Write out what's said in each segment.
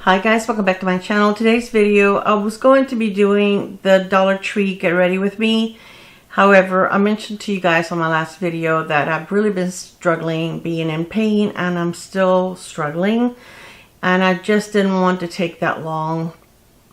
Hi guys, welcome back to my channel. Today's video, I was going to be doing the Dollar Tree Get Ready With Me. However, I mentioned to you guys on my last video that I've really been struggling, being in pain, and I'm still struggling. And I just didn't want to take that long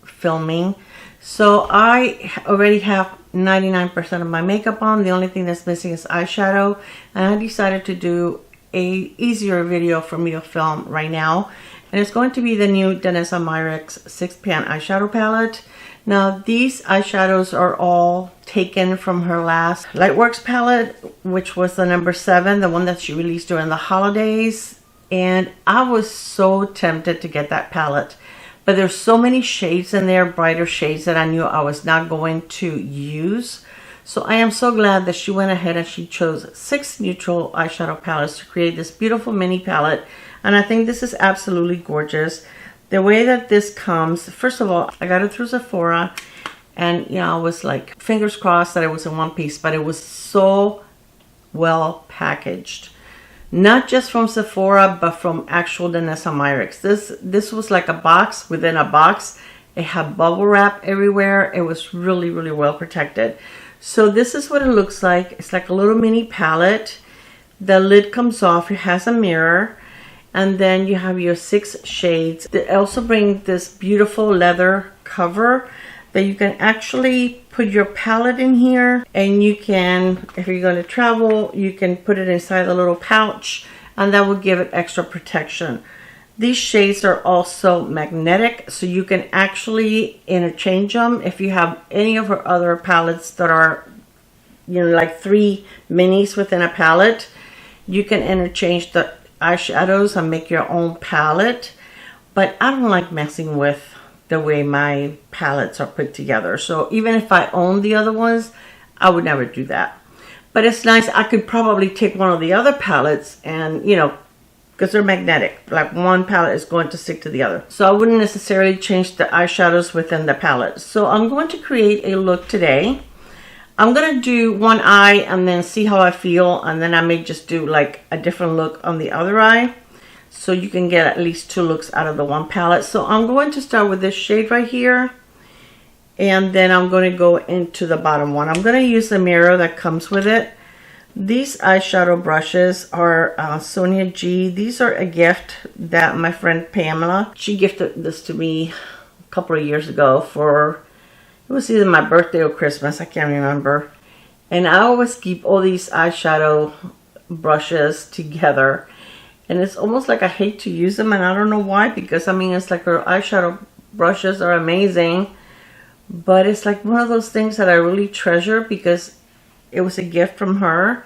filming. So I already have 99% of my makeup on. The only thing that's missing is eyeshadow. And I decided to do a easier video for me to film right now. And it's going to be the new Danessa Myricks 6-pan eyeshadow palette. Now these eyeshadows are all taken from her last Lightworks palette, which was the number 7, the one that she released during the holidays. And I was so tempted to get that palette. But there's so many shades in there, brighter shades, that I knew I was not going to use. So I am so glad that she went ahead and she chose 6 neutral eyeshadow palettes to create this beautiful mini palette. And I think this is absolutely gorgeous. The way that this comes, first of all, I got it through Sephora. And, you know, I was like, fingers crossed that it was in one piece. But it was so well packaged. Not just from Sephora, but from actual Danessa Myricks. This was like a box within a box. It had bubble wrap everywhere. It was really, really well protected. So this is what it looks like. It's like a little mini palette. The lid comes off. It has a mirror. And then you have your 6 shades. They also bring this beautiful leather cover that you can actually put your palette in here. And you can, if you're going to travel, you can put it inside a little pouch. And that will give it extra protection. These shades are also magnetic, so you can actually interchange them. If you have any of her other palettes that are, you know, like 3 minis within a palette, you can interchange the eyeshadows and make your own palette. But I don't like messing with the way my palettes are put together. So even if I own the other ones, I would never do that. But it's nice. I could probably take one of the other palettes and, you know, because they're magnetic, like one palette is going to stick to the other. So I wouldn't necessarily change the eyeshadows within the palette. So I'm going to create a look today. I'm going to do one eye and then see how I feel. And then I may just do like a different look on the other eye. So you can get at least 2 looks out of the one palette. So I'm going to start with this shade right here. And then I'm going to go into the bottom one. I'm going to use the mirror that comes with it. These eyeshadow brushes are Sonia G. These are a gift that my friend Pamela, she gifted this to me a couple of years ago for, it was either my birthday or Christmas, I can't remember. And I always keep all these eyeshadow brushes together. And it's almost like I hate to use them, and I don't know why, because I mean, it's like her eyeshadow brushes are amazing. But it's like one of those things that I really treasure because it was a gift from her,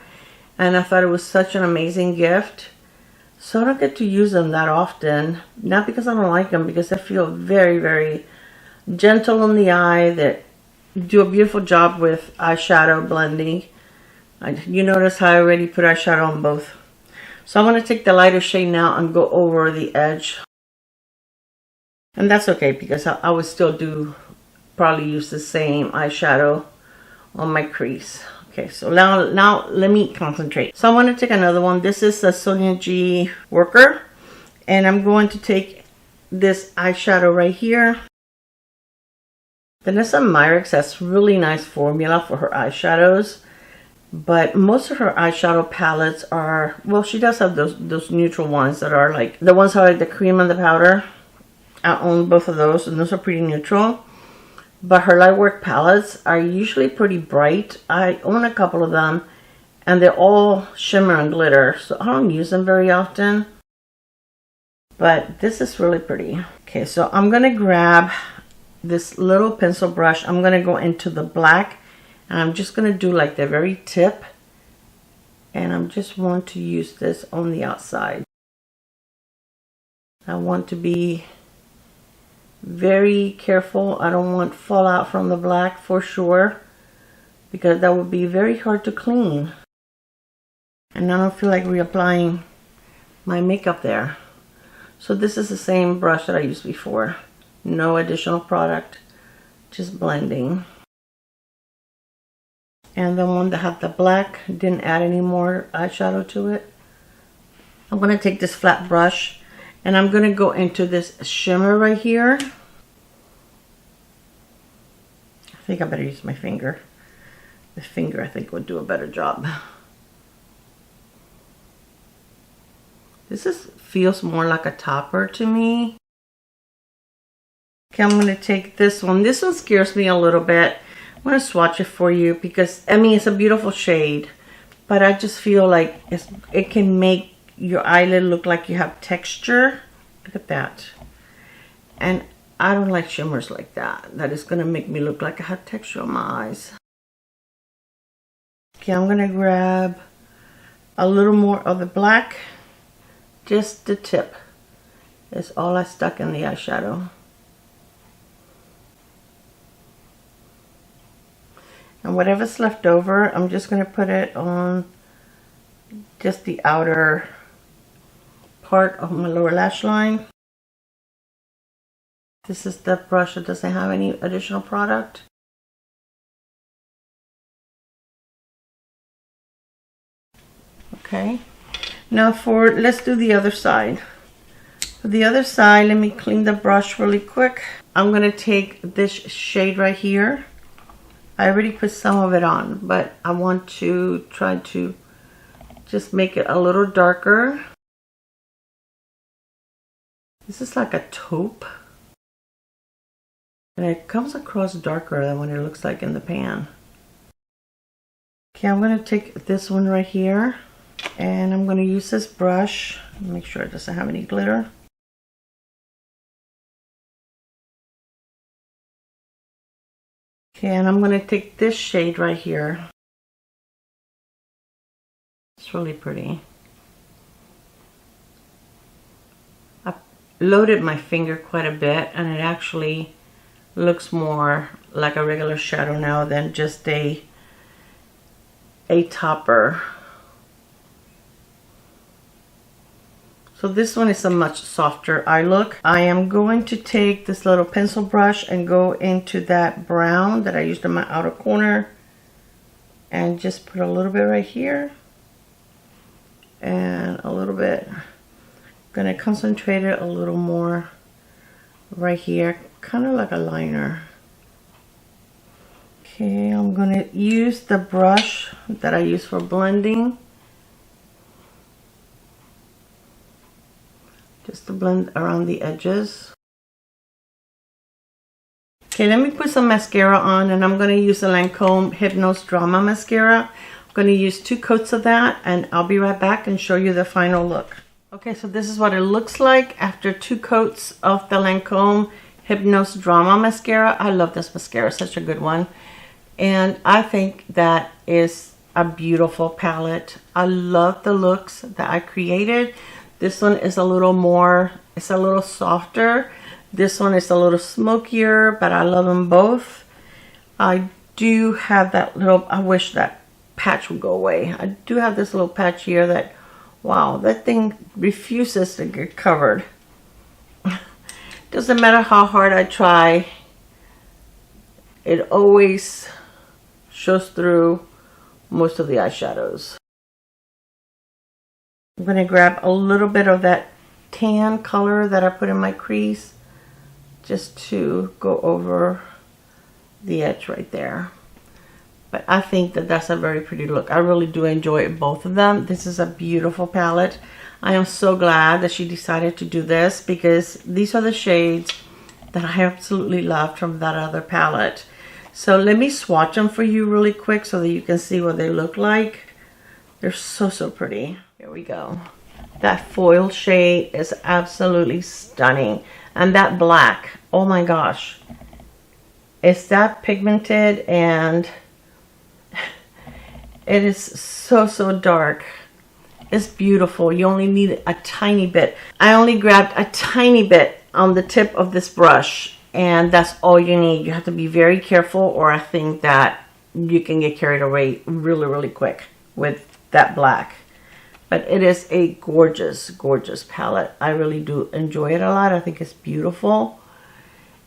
and I thought it was such an amazing gift. So I don't get to use them that often. Not because I don't like them, because I feel very, very gentle on the eye. That do a beautiful job with eyeshadow blending. You notice how I already put eyeshadow on both. So I'm going to take the lighter shade now and go over the edge. And that's okay, because I would still probably use the same eyeshadow on my crease. Okay, so now let me concentrate. So I want to take another one. This is a Sonia G Worker. And I'm going to take this eyeshadow right here. Danessa Myricks has really nice formula for her eyeshadows. But most of her eyeshadow palettes are, well, she does have those neutral ones that are like, the ones that are like the cream and the powder. I own both of those, and those are pretty neutral. But her Lightwork palettes are usually pretty bright. I own a couple of them, and they're all shimmer and glitter, so I don't use them very often. But this is really pretty. Okay, so I'm going to grab this little pencil brush. I'm going to go into the black, and I'm just going to do like the very tip. And I just want to use this on the outside. I want to be very careful. I don't want fallout from the black for sure, because that would be very hard to clean. And I don't feel like reapplying my makeup there. So this is the same brush that I used before. No additional product, just blending. And the one that had the black, didn't add any more eyeshadow to it. I'm going to take this flat brush And I'm going to go into this shimmer right here. I think I better use my finger. The finger, I think, would do a better job. This feels more like a topper to me. Okay, I'm going to take this one. This one scares me a little bit. I'm going to swatch it for you because, I mean, it's a beautiful shade. But I just feel like it can make your eyelid look like you have texture. Look at that. And I don't like shimmers like that. That is going to make me look like I have texture on my eyes. Okay, I'm going to grab a little more of the black. Just the tip is all I stuck in the eyeshadow. And whatever's left over, I'm just going to put it on just the outer part of my lower lash line. This is the brush that doesn't have any additional product. Okay. Now let's do the other side. For the other side, let me clean the brush really quick. I'm going to take this shade right here. I already put some of it on, but I want to try to just make it a little darker. This is like a taupe. And it comes across darker than what it looks like in the pan. Okay, I'm going to take this one right here. And I'm going to use this brush. Make sure it doesn't have any glitter. Okay, and I'm going to take this shade right here. It's really pretty. I loaded my finger quite a bit, and it actually looks more like a regular shadow now than just a topper. So this one is a much softer eye look. I am going to take this little pencil brush and go into that brown that I used in my outer corner and just put a little bit right here and a little bit. I'm gonna concentrate it a little more right here, kind of like a liner. Okay, I'm gonna use the brush that I use for blending. Just to blend around the edges. Okay, let me put some mascara on, and I'm going to use the Lancome Hypnose Drama Mascara. I'm going to use 2 coats of that, and I'll be right back and show you the final look. Okay, so this is what it looks like after 2 coats of the Lancome Hypnose Drama Mascara. I love this mascara, such a good one. And I think that is a beautiful palette. I love the looks that I created. This one is a little more, it's a little softer. This one is a little smokier, but I love them both. I do have that little, I wish that patch would go away. I do have this little patch here that, wow, that thing refuses to get covered. Doesn't matter how hard I try, it always shows through most of the eyeshadows. I'm going to grab a little bit of that tan color that I put in my crease just to go over the edge right there. But I think that that's a very pretty look. I really do enjoy both of them. This is a beautiful palette. I am so glad that she decided to do this because these are the shades that I absolutely loved from that other palette. So let me swatch them for you really quick so that you can see what they look like. They're so, so pretty. Here we go. That foil shade is absolutely stunning. And that black, oh my gosh. It's that pigmented and it is so, so dark. It's beautiful. You only need a tiny bit. I only grabbed a tiny bit on the tip of this brush and that's all you need. You have to be very careful or I think that you can get carried away really, really quick with that black. But it is a gorgeous, gorgeous palette. I really do enjoy it a lot. I think it's beautiful.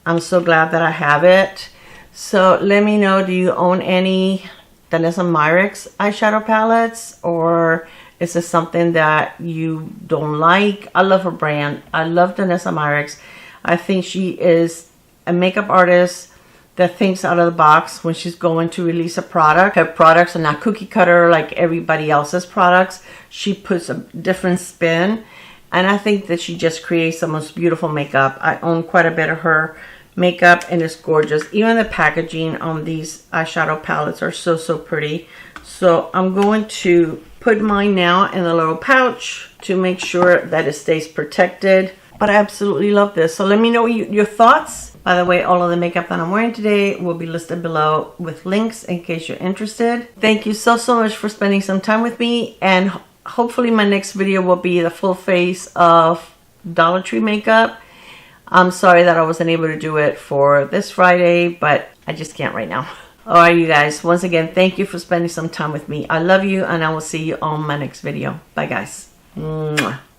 I'm so glad that I have it. So let me know, do you own any Danessa Myricks eyeshadow palettes? Or Is this something that you don't like? I love her brand. I love Danessa Myricks. I think she is a makeup artist that thinks out of the box when she's going to release a product. Her products are not cookie cutter like everybody else's products. She puts a different spin. And I think that she just creates the most beautiful makeup. I own quite a bit of her makeup and it's gorgeous. Even the packaging on these eyeshadow palettes are so, so pretty. So I'm going to put mine now in a little pouch to make sure that it stays protected. But I absolutely love this. So let me know your thoughts. By the way, all of the makeup that I'm wearing today will be listed below with links in case you're interested. Thank you so, so much for spending some time with me. And hopefully my next video will be the full face of Dollar Tree makeup. I'm sorry that I wasn't able to do it for this Friday, but I just can't right now. All right, you guys. Once again, thank you for spending some time with me. I love you, and I will see you on my next video. Bye, guys. Mwah.